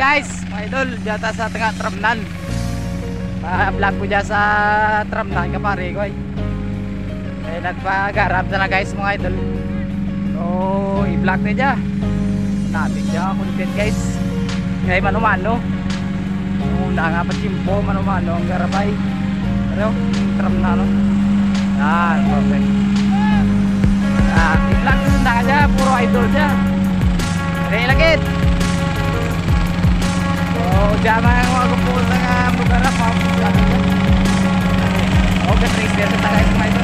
guys, mga idol, dito sa tengah Tramnan. Pa-vlog ko dyan sa Tramnan kapare ko ay nagpagarap na guys mga idol. So i-vlog na dyan. Natin dyan content guys. Kaya mano-mano. Una nga pa simpo mano-mano ang garapay. Pero Tramnan no. Yan, perfect. I-vlog na dyan, puro idol dyan. Kaya lagit. Diyan mga magpupunta nga lugar ako. Okay, trace there sa tagay sa ito.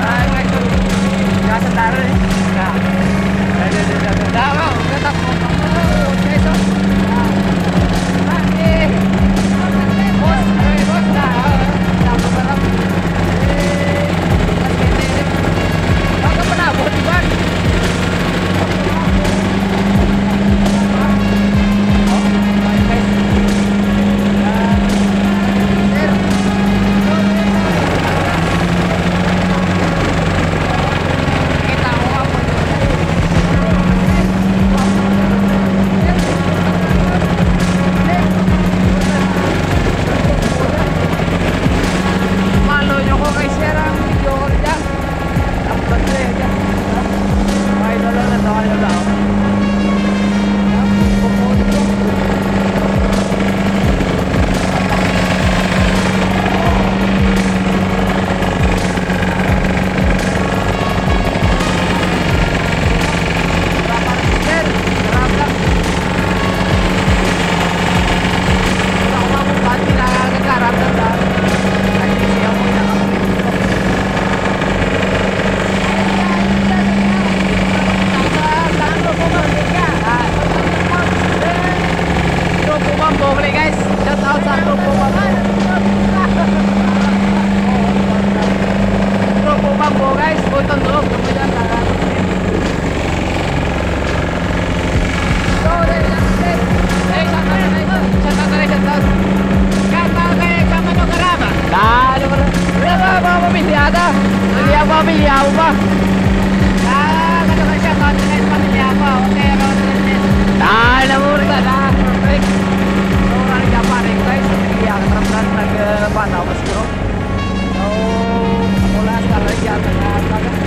Ay, mga ito. Kasa taro eh. Dawa, katak mo. Okay, so. Boss, boss na. Dapo pa lang. Baka pa na, buhat iban. Pamilya mo ba? Katagal siya, kahit pamilya mo. Okay, dahil na muna ka na. Perfect. So, ano niya paring guys? Pamilya ka Tramnan, nag-banaw mas bro. So, mula sa lagyan, nag-tagal.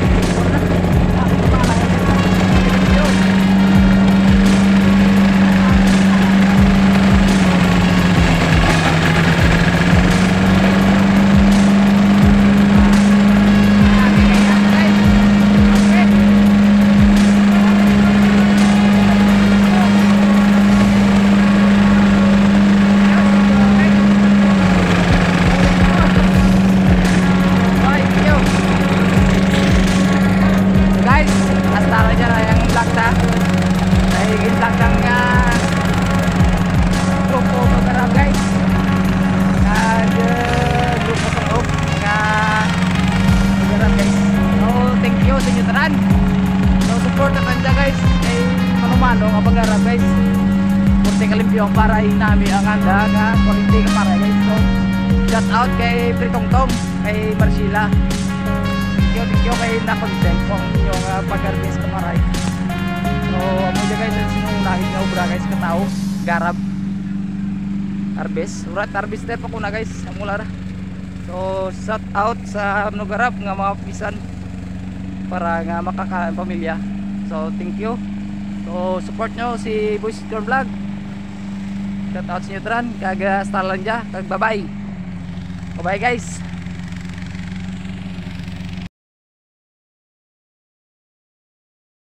Para inami ang handa nga quality ka para guys. So shout out kay Pritongtong, kay Marcila. Thank you kay na-content kung yung pag-harvest ka maray. So amo dyan guys, sinunahin nga obra guys katao garab harvest. Urat harvester pa ko na guys amular. So shout out sa garab nga mga pisan para nga makakaan pamilya. So thank you. So support nyo si Boys Store Vlog. Shout out sa inyo Tran, kag stalan dya, kag bye bye. Bye bye guys.